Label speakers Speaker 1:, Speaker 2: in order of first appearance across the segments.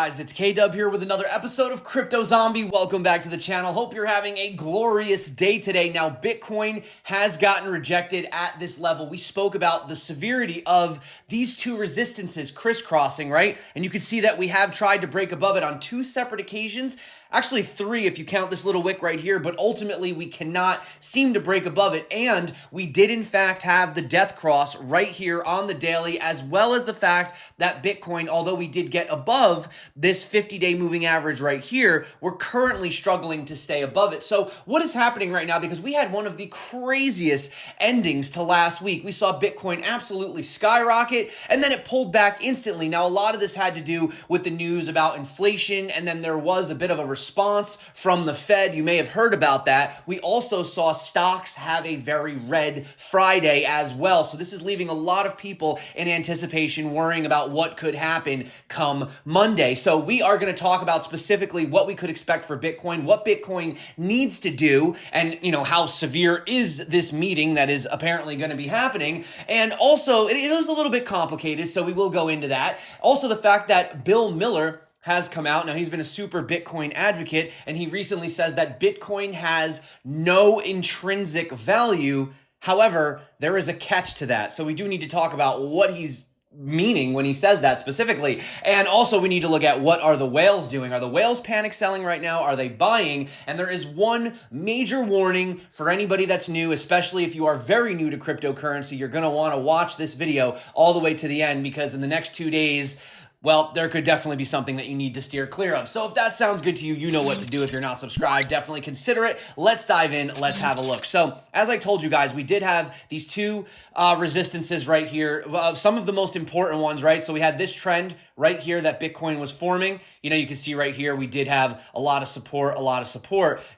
Speaker 1: guys, it's K-Dub here with another episode of CryptoZombie. Welcome back to the channel. Hope you're having a glorious day today. Now, Bitcoin has gotten rejected at this level. We spoke about the severity of these two resistances crisscrossing, right? And you can see that we have tried to break above it on two separate occasions. Actually, three if you count this little wick right here, but ultimately we cannot seem to break above it. And we did in fact have the death cross right here on the daily, as well as the fact that Bitcoin, although we did get above this 50-day moving average right here, we're currently struggling to stay above it. So what is happening right now? Because we had one of the craziest endings to last week. We saw Bitcoin absolutely skyrocket, and then it pulled back instantly. Now, a lot of this had to do with the news about inflation, and then there was a bit of a response from the Fed. You may have heard about that. We also saw stocks have a very red Friday as well. So this is leaving a lot of people in anticipation, worrying about what could happen come Monday. So we are going to talk about specifically what we could expect for Bitcoin, what Bitcoin needs to do, and how severe is this meeting that is apparently going to be happening. And also, it is a little bit complicated, so we will go into that. Also, the fact that Bill Miller has come out. Now, he's been a super Bitcoin advocate, and he recently says that Bitcoin has no intrinsic value. However, there is a catch to that. So we do need to talk about what he's meaning when he says that specifically. And also we need to look at what are the whales doing. Are the whales panic selling right now? Are they buying? And there is one major warning for anybody that's new, especially if you are very new to cryptocurrency. You're going to want to watch this video all the way to the end, because in the next 2 days, well, there could definitely be something that you need to steer clear of. So if that sounds good to you, you know what to do. If you're not subscribed, definitely consider it. Let's dive in. Let's have a look. So as I told you guys, we did have these two resistances right here. Some of the most important ones, right? So we had this trend right here that Bitcoin was forming. You can see right here, we did have a lot of support.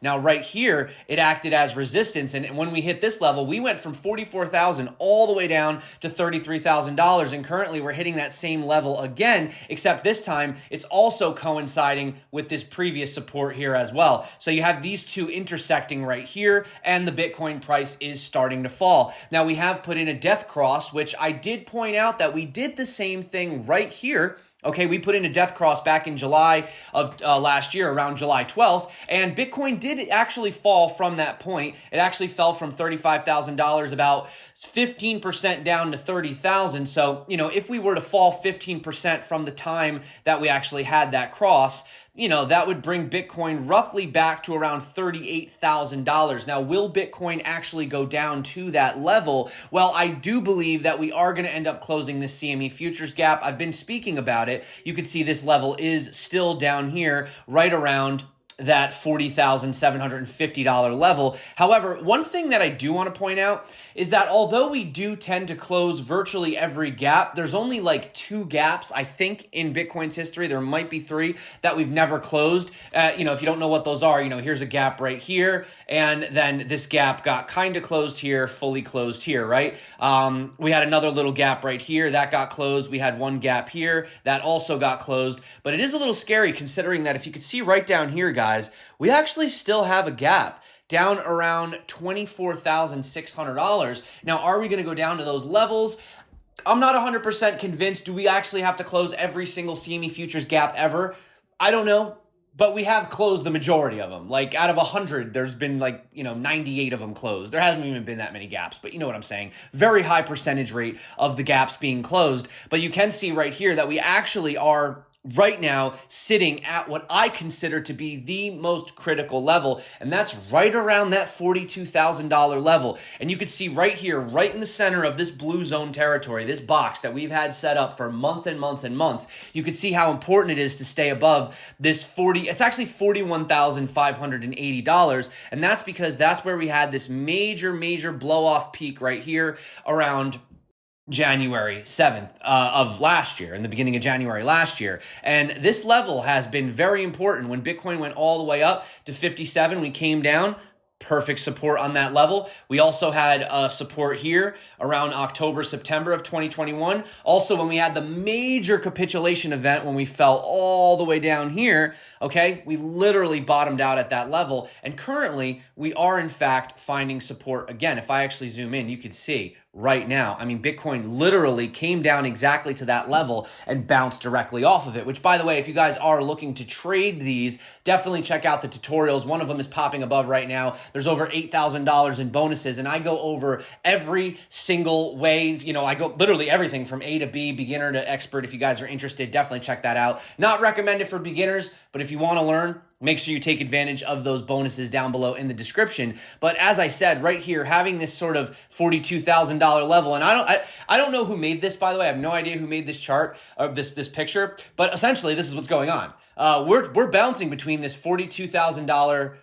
Speaker 1: Now right here, it acted as resistance. And when we hit this level, we went from 44,000 all the way down to $33,000. And currently we're hitting that same level again, except this time it's also coinciding with this previous support here as well. So you have these two intersecting right here, and the Bitcoin price is starting to fall. Now we have put in a death cross, which I did point out that we did the same thing right here. Okay, we put in a death cross back in July of last year, around July 12th, and Bitcoin did actually fall from that point. It actually fell from $35,000, about 15% down to 30,000. So, if we were to fall 15% from the time that we actually had that cross, that would bring Bitcoin roughly back to around $38,000. Now, will Bitcoin actually go down to that level? Well, I do believe that we are going to end up closing this CME futures gap. I've been speaking about it. You can see this level is still down here, right around that $40,750 level. However, one thing that I do want to point out is that although we do tend to close virtually every gap, there's only like 2 gaps, I think, in Bitcoin's history. There might be 3 that we've never closed. If you don't know what those are, here's a gap right here, and then this gap got kind of closed here, fully closed here, right? We had another little gap right here that got closed. We had one gap here that also got closed, but it is a little scary considering that if you could see right down here, guys, we actually still have a gap down around $24,600. Now, are we going to go down to those levels? I'm not 100% convinced. Do we actually have to close every single CME futures gap ever? I don't know. But we have closed the majority of them. Like out of 100, there's been 98 of them closed. There hasn't even been that many gaps, but you know what I'm saying. Very high percentage rate of the gaps being closed. But you can see right here that we actually are right now sitting at what I consider to be the most critical level, and that's right around that $42,000 level. And you can see right here, right in the center of this blue zone territory, this box that we've had set up for months and months and months, you can see how important it is to stay above this it's actually $41,580, and that's because that's where we had this major blow-off peak right here around January 7th of last year, in the beginning of January last year. And this level has been very important. When Bitcoin went all the way up to 57, we came down. Perfect support on that level. We also had support here around October, September of 2021. Also, when we had the major capitulation event, when we fell all the way down here, okay, we literally bottomed out at that level. And currently, we are in fact finding support again. If I actually zoom in, you can see right now. I mean, Bitcoin literally came down exactly to that level and bounced directly off of it, which, by the way, if you guys are looking to trade these, definitely check out the tutorials. One of them is popping above right now. There's over $8,000 in bonuses, and I go over every single way. You know, I go literally everything from A to B, beginner to expert. If you guys are interested, definitely check that out. Not recommended for beginners, but if you want to learn, make sure you take advantage of those bonuses down below in the description. But as I said, right here, having this sort of $42,000 level, and I don't know who made this, by the way. I have no idea who made this chart or this picture, but essentially this is what's going on. We're bouncing between this $42,000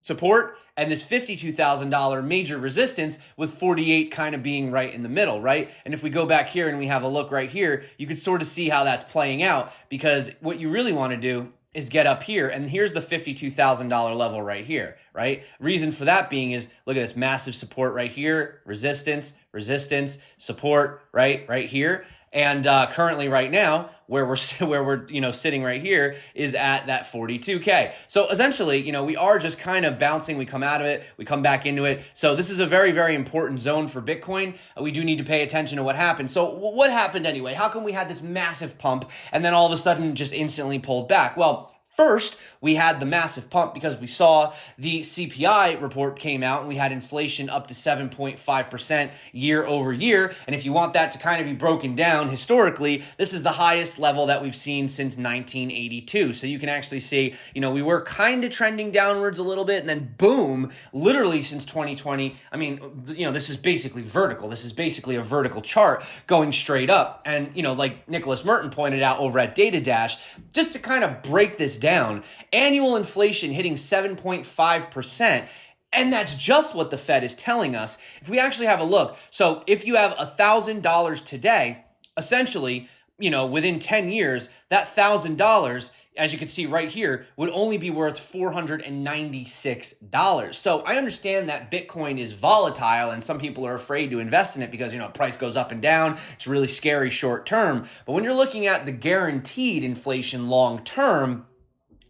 Speaker 1: support and this $52,000 major resistance, with 48 kind of being right in the middle, right? And if we go back here and we have a look right here, you can sort of see how that's playing out, because what you really want to do is get up here, and here's the $52,000 level right here, right? Reason for that being is, look at this massive support right here, resistance, resistance, support, right here. And currently right now, where we're sitting right here is at that 42K. So essentially, we are just kind of bouncing. We come out of it, we come back into it. So this is a very, very important zone for Bitcoin. We do need to pay attention to what happened. So what happened anyway? How come we had this massive pump and then all of a sudden just instantly pulled back? Well, first, we had the massive pump because we saw the CPI report came out and we had inflation up to 7.5% year over year. And if you want that to kind of be broken down historically, this is the highest level that we've seen since 1982. So you can actually see, we were kind of trending downwards a little bit, and then boom, literally since 2020, I mean, this is basically vertical. This is basically a vertical chart going straight up. And, like Nicholas Merton pointed out over at Data Dash, just to kind of break this down, annual inflation hitting 7.5%. And that's just what the Fed is telling us. If we actually have a look, so if you have $1,000 today, essentially, within 10 years, that $1,000, as you can see right here, would only be worth $496. So I understand that Bitcoin is volatile and some people are afraid to invest in it because, price goes up and down. It's really scary short term. But when you're looking at the guaranteed inflation long term,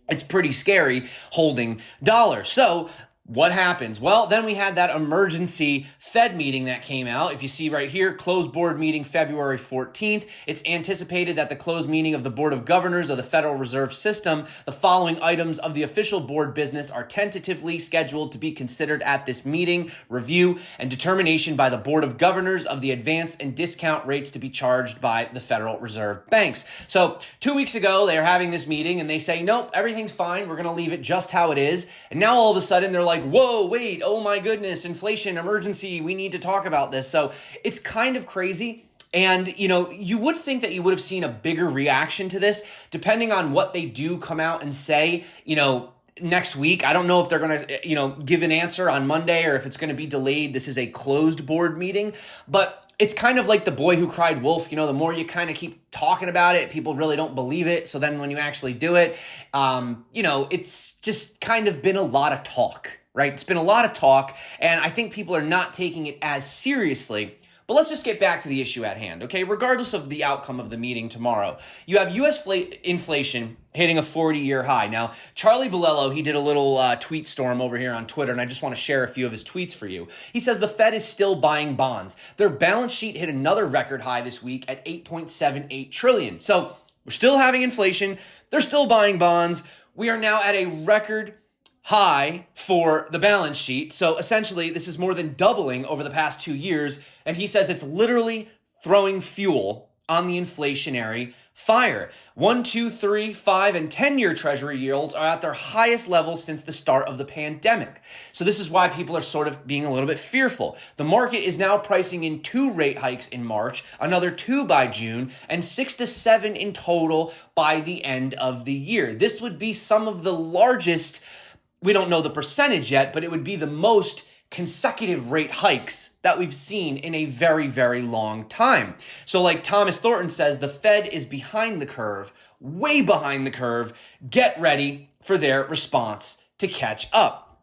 Speaker 1: it's pretty scary holding dollars. So what happens? Well, then we had that emergency Fed meeting that came out. If you see right here, closed board meeting February 14th. It's anticipated that the closed meeting of the Board of Governors of the Federal Reserve System, the following items of the official board business are tentatively scheduled to be considered at this meeting: review and determination by the Board of Governors of the advance and discount rates to be charged by the Federal Reserve banks. So 2 weeks ago, they are having this meeting and they say, nope, everything's fine. We're going to leave it just how it is. And now all of a sudden they're like, whoa, wait, oh my goodness, inflation, emergency, we need to talk about this. So it's kind of crazy. And, you would think that you would have seen a bigger reaction to this, depending on what they do come out and say, next week. I don't know if they're going to, give an answer on Monday or if it's going to be delayed. This is a closed board meeting, but it's kind of like the boy who cried wolf. The more you kind of keep talking about it, people really don't believe it. So then when you actually do it, it's just kind of been a lot of talk, right? It's been a lot of talk, and I think people are not taking it as seriously. But let's just get back to the issue at hand, okay? Regardless of the outcome of the meeting tomorrow, you have U.S. inflation hitting a 40-year high. Now, Charlie Bolello, he did a little tweet storm over here on Twitter, and I just want to share a few of his tweets for you. He says the Fed is still buying bonds. Their balance sheet hit another record high this week at $8.78 trillion. So we're still having inflation. They're still buying bonds. We are now at a record high for the balance sheet. So essentially, this is more than doubling over the past 2 years. And he says it's literally throwing fuel on the inflationary fire. 1, 2, 3, 5, and 10-year Treasury yields are at their highest levels since the start of the pandemic. So this is why people are sort of being a little bit fearful. The market is now pricing in 2 rate hikes in March, another 2 by June, and 6 to 7 in total by the end of the year. This would be some of the largest, we don't know the percentage yet, but it would be the most consecutive rate hikes that we've seen in a very, very long time. So like Thomas Thornton says, the Fed is behind the curve, way behind the curve. Get ready for their response to catch up.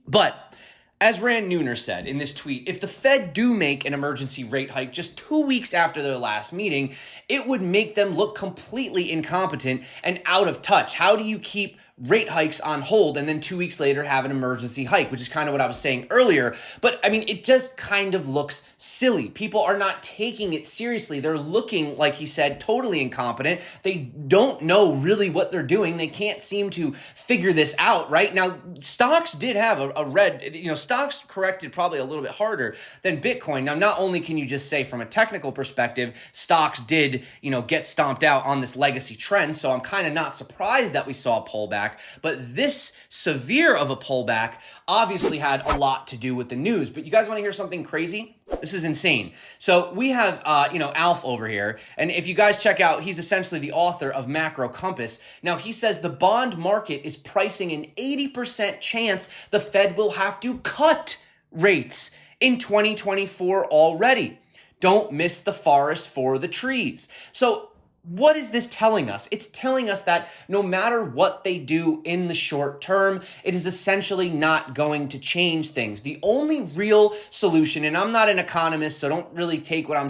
Speaker 1: But as Rand Neuner said in this tweet, if the Fed do make an emergency rate hike just 2 weeks after their last meeting, it would make them look completely incompetent and out of touch. How do you keep rate hikes on hold and then 2 weeks later have an emergency hike, which is kind of what I was saying earlier. But I mean, it just kind of looks silly. People are not taking it seriously. They're looking, like he said, totally incompetent. They don't know really what they're doing. They can't seem to figure this out, right? Now, stocks did have a red, stocks corrected probably a little bit harder than Bitcoin. Now, not only can you just say from a technical perspective, stocks did, get stomped out on this legacy trend. So I'm kind of not surprised that we saw a pullback, but this severe of a pullback obviously had a lot to do with the news. But you guys want to hear something crazy? This is insane. So we have, Alf over here. And if you guys check out, he's essentially the author of Macro Compass. Now, he says the bond market is pricing an 80% chance the Fed will have to cut rates in 2024 already. Don't miss the forest for the trees. So what is this telling us? It's telling us that no matter what they do in the short term, it is essentially not going to change things. The only real solution, and I'm not an economist, so don't really take what I'm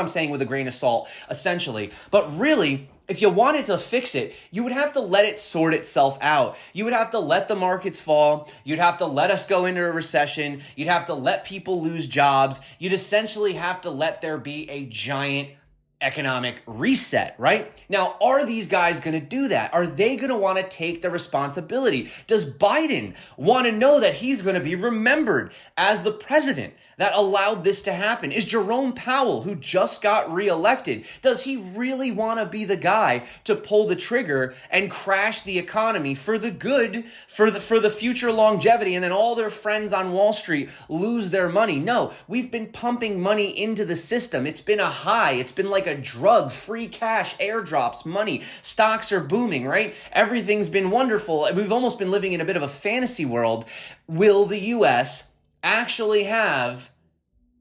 Speaker 1: saying with a grain of salt, essentially, but really, if you wanted to fix it, you would have to let it sort itself out. You would have to let the markets fall. You'd have to let us go into a recession. You'd have to let people lose jobs. You'd essentially have to let there be a giant economic reset, right? Now, are these guys going to do that? Are they going to want to take the responsibility? Does Biden want to know that he's going to be remembered as the president that allowed this to happen? Is Jerome Powell, who just got reelected, does he really want to be the guy to pull the trigger and crash the economy for the good, for the future longevity, and then all their friends on Wall Street lose their money? No, we've been pumping money into the system. It's been a high. It's been like a drug, free cash, airdrops, money. Stocks are booming, right? Everything's been wonderful. We've almost been living in a bit of a fantasy world. Will the U.S. actually have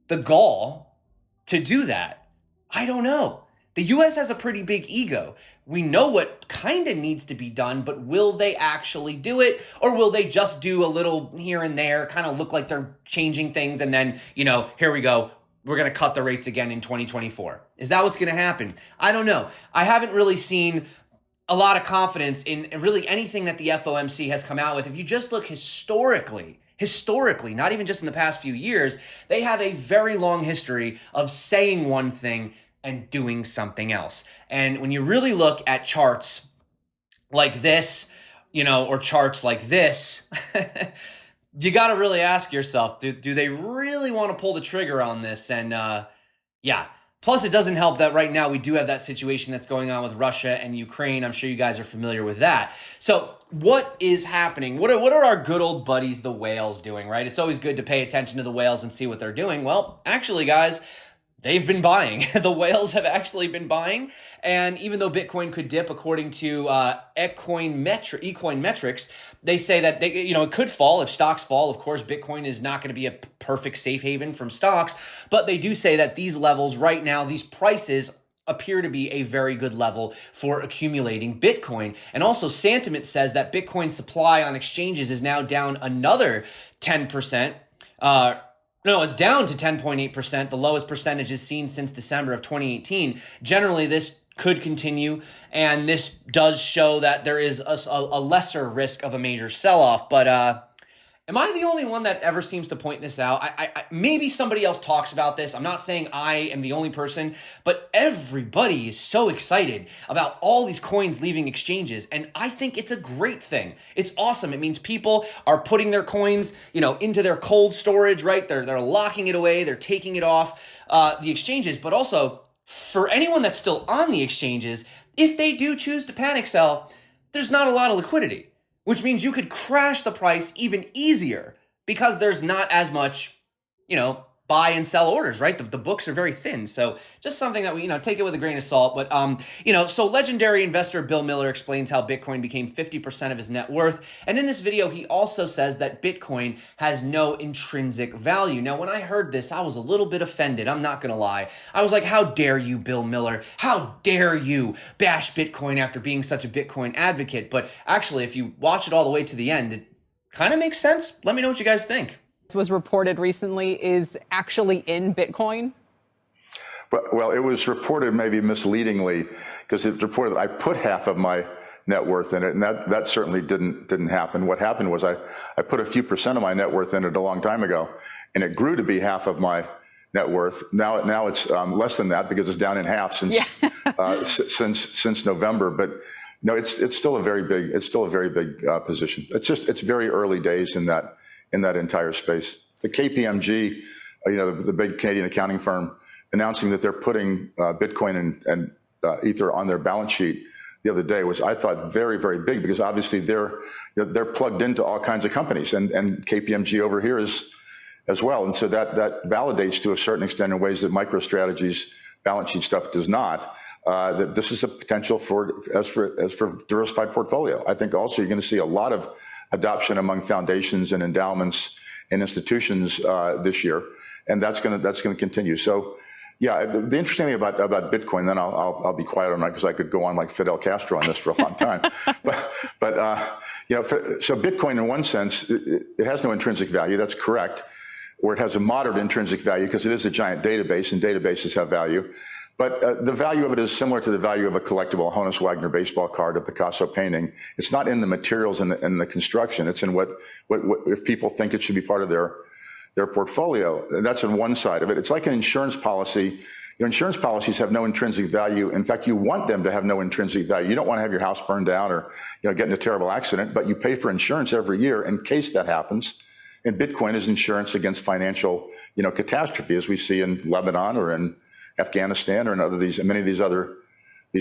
Speaker 1: the gall to do that? I don't know. The U.S. has a pretty big ego. We know what kind of needs to be done, but will they actually do it? Or will they just do a little here and there, kind of look like they're changing things, and then, here we go, we're going to cut the rates again in 2024. Is that what's going to happen? I don't know. I haven't really seen a lot of confidence in really anything that the FOMC has come out with. If you just look historically, not even just in the past few years, they have a very long history of saying one thing and doing something else. And when you really look at charts like this, or charts like this, you got to really ask yourself, do they really want to pull the trigger on this? And yeah. Plus, it doesn't help that right now we do have that situation that's going on with Russia and Ukraine. I'm sure you guys are familiar with that. So what is happening? What are our good old buddies, the whales, doing, right? It's always good to pay attention to the whales and see what they're doing. Well, actually, guys, they've been buying. The whales have actually been buying. And even though Bitcoin could dip, according to ecoin metrics, they say that it could fall. If stocks fall, of course, Bitcoin is not going to be a perfect safe haven from stocks. But they do say that these levels right now, these prices appear to be a very good level for accumulating Bitcoin. And also, Sentiment says that Bitcoin supply on exchanges is now down another 10%. No, it's down to 10.8%, the lowest percentages seen since December of 2018. Generally, this could continue, and this does show that there is a lesser risk of a major sell-off. But am I the only one that ever seems to point this out? Maybe somebody else talks about this. I'm not saying I am the only person, but everybody is so excited about all these coins leaving exchanges, and I think it's a great thing. It's awesome. It means people are putting their coins, into their cold storage, right? They're locking it away. They're taking it off the exchanges, but also for anyone that's still on the exchanges, if they do choose to panic sell, there's not a lot of liquidity, which means you could crash the price even easier because there's not as much, buy and sell orders, right? The books are very thin. So just something that we, take it with a grain of salt. But, so legendary investor Bill Miller explains how Bitcoin became 50% of his net worth. And in this video, he also says that Bitcoin has no intrinsic value. Now, when I heard this, I was a little bit offended. I'm not going to lie. I was like, how dare you, Bill Miller? How dare you bash Bitcoin after being such a Bitcoin advocate? But actually, if you watch it all the way to the end, it kind of makes sense. Let me know what you guys think.
Speaker 2: Was reported recently is actually in Bitcoin?
Speaker 3: Well, it was reported maybe misleadingly because it reported that I put half of my net worth in it, and that certainly didn't happen. What happened was I put a few percent of my net worth in it a long time ago, and it grew to be half of my net worth. Now it's less than that because it's down in half since since November. But no, it's still a very big position. It's very early days in that entire space. The KPMG, the big Canadian accounting firm, announcing that they're putting Bitcoin and Ether on their balance sheet the other day was, I thought, very, very big, because obviously they're plugged into all kinds of companies, and KPMG over here is as well. And so that validates to a certain extent in ways that MicroStrategy's balance sheet stuff does not, that this is a potential for diversified portfolio. I think also you're going to see a lot of adoption among foundations and endowments and institutions this year, and that's going to continue. So, yeah, the interesting thing about Bitcoin, then I'll be quiet on that because I could go on like Fidel Castro on this for a long time. So Bitcoin, in one sense, it has no intrinsic value. That's correct. Or it has a moderate intrinsic value because it is a giant database, and databases have value. But the value of it is similar to the value of a collectible, a Honus Wagner baseball card, a Picasso painting. It's not in the materials and the construction. It's in what if people think it should be part of their portfolio. And that's on one side of it. It's like an insurance policy. Insurance policies have no intrinsic value. In fact, you want them to have no intrinsic value. You don't want to have your house burned down or get in a terrible accident, but you pay for insurance every year in case that happens. And Bitcoin is insurance against financial catastrophe, as we see in Lebanon or in Afghanistan or in many of these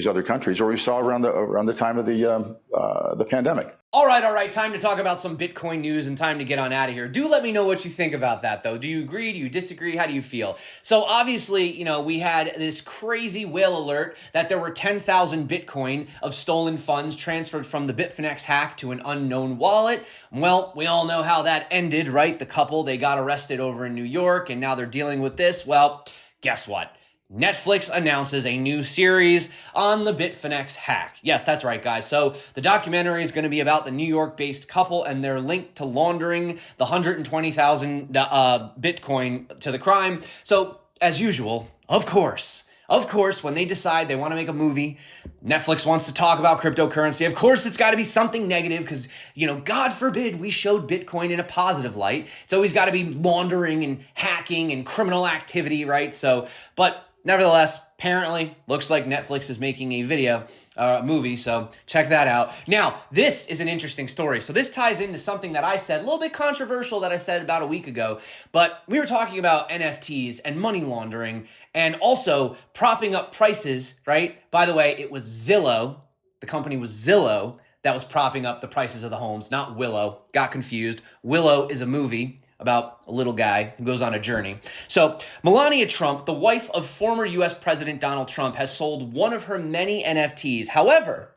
Speaker 3: other countries, or we saw around the time of the pandemic.
Speaker 1: All right. Time to talk about some Bitcoin news and time to get on out of here. Do let me know what you think about that, though. Do you agree? Do you disagree? How do you feel? So obviously, we had this crazy whale alert that there were 10,000 Bitcoin of stolen funds transferred from the Bitfinex hack to an unknown wallet. Well, we all know how that ended, right? The couple, they got arrested over in New York, and now they're dealing with this. Well, guess what? Netflix announces a new series on the Bitfinex hack. Yes, that's right, guys. So the documentary is going to be about the New York-based couple and their link to laundering the 120,000 Bitcoin to the crime. So, as usual, of course, when they decide they want to make a movie, Netflix wants to talk about cryptocurrency. Of course, it's got to be something negative because, God forbid we showed Bitcoin in a positive light. It's always got to be laundering and hacking and criminal activity, right? So, but nevertheless, apparently, looks like Netflix is making a movie, so check that out. Now, this is an interesting story. So this ties into something that I said, a little bit controversial that I said about a week ago, but we were talking about NFTs and money laundering and also propping up prices, right? By the way, it was Zillow, the company was Zillow, that was propping up the prices of the homes, not Willow. Got confused. Willow is a movie about a little guy who goes on a journey. So Melania Trump, the wife of former U.S. President Donald Trump, has sold one of her many NFTs. However,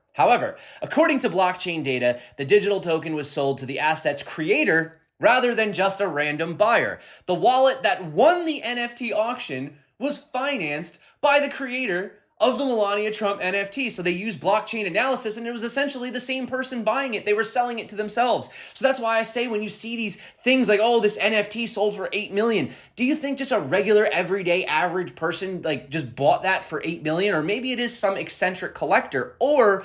Speaker 1: according to blockchain data, the digital token was sold to the asset's creator rather than just a random buyer. The wallet that won the NFT auction was financed by the creator of the Melania Trump NFT. So they used blockchain analysis, and it was essentially the same person buying it. They were selling it to themselves. So that's why I say when you see these things like, oh, this NFT sold for $8 million, do you think just a regular, everyday, average person just bought that for $8 million? Or maybe it is some eccentric collector? Or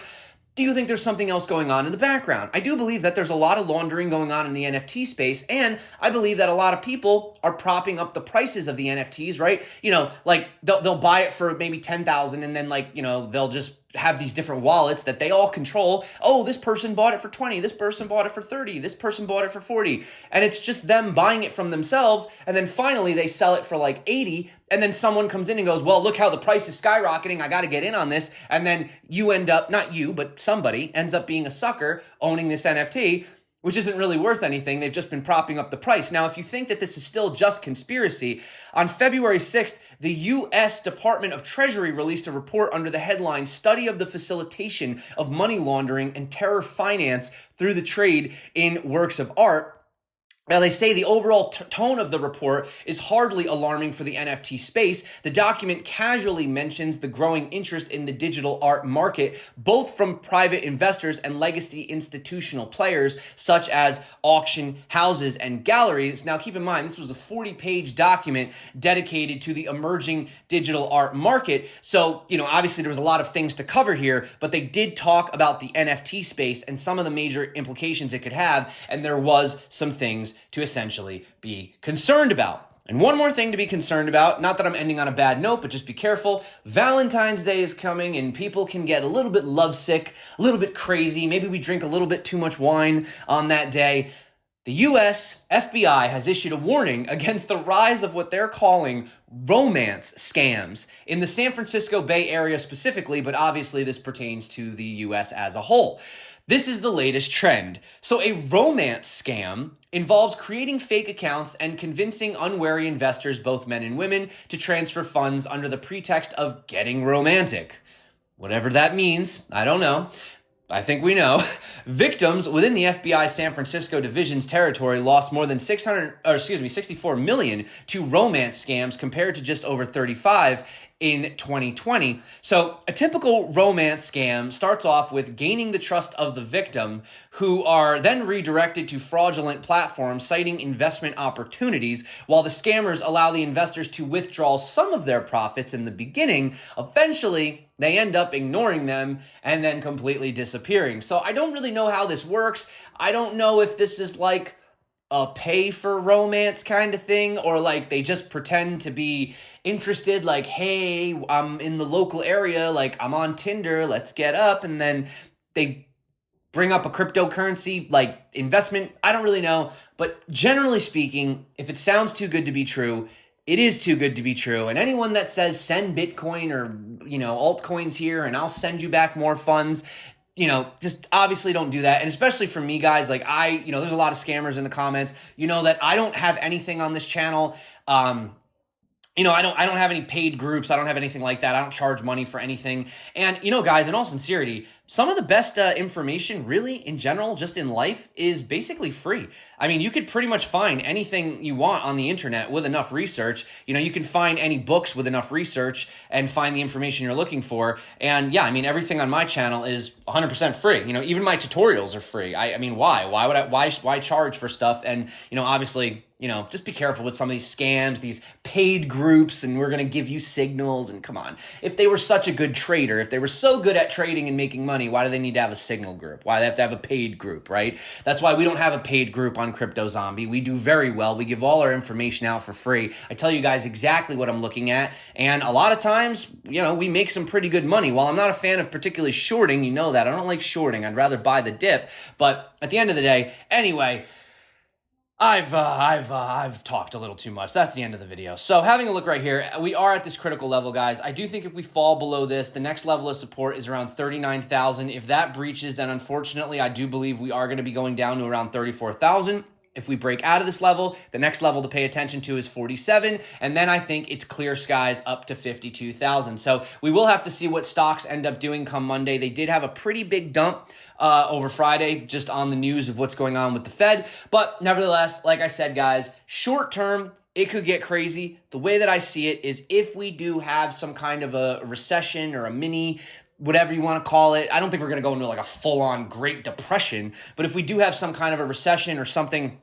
Speaker 1: do you think there's something else going on in the background? I do believe that there's a lot of laundering going on in the NFT space, and I believe that a lot of people are propping up the prices of the NFTs, right? They'll buy it for maybe $10,000, and then they'll just have these different wallets that they all control. Oh, this person bought it for 20, this person bought it for 30, this person bought it for 40. And it's just them buying it from themselves. And then finally they sell it for 80. And then someone comes in and goes, well, look how the price is skyrocketing. I got to get in on this. And then you end up, not you, but somebody ends up being a sucker owning this NFT, which isn't really worth anything. They've just been propping up the price. Now, if you think that this is still just conspiracy, on February 6th, the U.S. Department of Treasury released a report under the headline, Study of the Facilitation of Money Laundering and Terror Finance Through the Trade in Works of Art. Now, they say the overall tone of the report is hardly alarming for the NFT space. The document casually mentions the growing interest in the digital art market, both from private investors and legacy institutional players, such as auction houses and galleries. Now, keep in mind, this was a 40-page document dedicated to the emerging digital art market. So, obviously there was a lot of things to cover here, but they did talk about the NFT space and some of the major implications it could have, and there was some things to essentially be concerned about. And one more thing to be concerned about, not that I'm ending on a bad note, but just be careful. Valentine's Day is coming and people can get a little bit lovesick, a little bit crazy. Maybe we drink a little bit too much wine on that day. The US FBI has issued a warning against the rise of what they're calling romance scams in the San Francisco Bay Area specifically, but obviously this pertains to the US as a whole. This is the latest trend. So a romance scam involves creating fake accounts and convincing unwary investors, both men and women, to transfer funds under the pretext of getting romantic. Whatever that means, I don't know. I think we know. Victims within the FBI San Francisco division's territory lost more than 64 million to romance scams compared to just over 35 in 2020. So a typical romance scam starts off with gaining the trust of the victim, who are then redirected to fraudulent platforms citing investment opportunities, while the scammers allow the investors to withdraw some of their profits in the beginning. Eventually, they end up ignoring them and then completely disappearing. So I don't really know how this works. I don't know if this is like a pay for romance kind of thing, or like they just pretend to be interested, like, hey, I'm in the local area, like I'm on Tinder, let's get up, and then they bring up a cryptocurrency like investment. I don't really know, but generally speaking, if it sounds too good to be true, it is too good to be true. And anyone that says send Bitcoin or, altcoins here and I'll send you back more funds, just obviously don't do that. And especially for me, guys, like there's a lot of scammers in the comments, that I don't have anything on this channel. I don't have any paid groups. I don't have anything like that. I don't charge money for anything. And, guys, in all sincerity, some of the best information really in general, just in life, is basically free. I mean, you could pretty much find anything you want on the internet with enough research. You can find any books with enough research and find the information you're looking for. And yeah, I mean, everything on my channel is 100% free. Even my tutorials are free. I mean, why? Why charge for stuff? And, obviously, just be careful with some of these scams, these paid groups, and we're going to give you signals. And come on, if they were such a good trader, if they were so good at trading and making money, why do they need to have a signal group? Why do they have to have a paid group, right? That's why we don't have a paid group on CryptoZombie. We do very well. We give all our information out for free. I tell you guys exactly what I'm looking at. And a lot of times, we make some pretty good money. While I'm not a fan of particularly shorting, that. I don't like shorting. I'd rather buy the dip. But at the end of the day, anyway, I've talked a little too much. That's the end of the video. So having a look right here, we are at this critical level, guys. I do think if we fall below this, the next level of support is around 39,000. If that breaches, then unfortunately, I do believe we are going to be going down to around 34,000. If we break out of this level, the next level to pay attention to is 47, and then I think it's clear skies up to 52,000. So we will have to see what stocks end up doing come Monday. They did have a pretty big dump over Friday, just on the news of what's going on with the Fed. But nevertheless, like I said, guys, short term, it could get crazy. The way that I see it is if we do have some kind of a recession or a mini whatever you want to call it. I don't think we're going to go into like a full-on Great Depression, but if we do have some kind of a recession or something,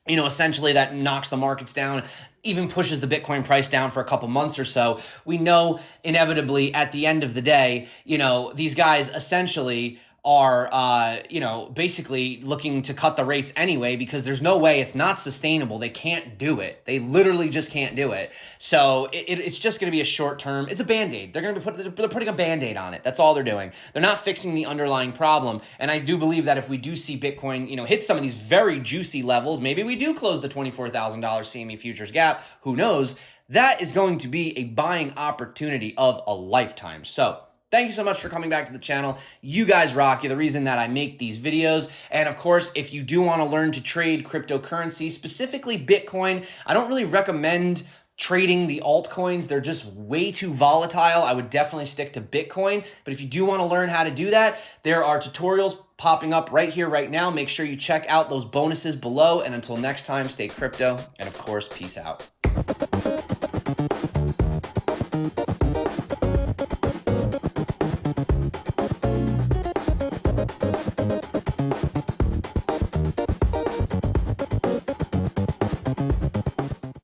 Speaker 1: essentially that knocks the markets down, even pushes the Bitcoin price down for a couple months or so, we know inevitably at the end of the day, these guys essentially are, basically looking to cut the rates anyway, because there's no way, it's not sustainable. They can't do it. They literally just can't do it. So it's just going to be a short term. It's a Band-Aid. They're putting a Band-Aid on it. That's all they're doing. They're not fixing the underlying problem. And I do believe that if we do see Bitcoin, hit some of these very juicy levels, maybe we do close the $24,000 CME futures gap. Who knows? That is going to be a buying opportunity of a lifetime. So thank you so much for coming back to the channel. You guys rock. You're the reason that I make these videos. And of course, if you do want to learn to trade cryptocurrency, specifically Bitcoin, I don't really recommend trading the altcoins. They're just way too volatile. I would definitely stick to Bitcoin. But if you do want to learn how to do that, there are tutorials popping up right here, right now. Make sure you check out those bonuses below. And until next time, stay crypto. And of course, peace out.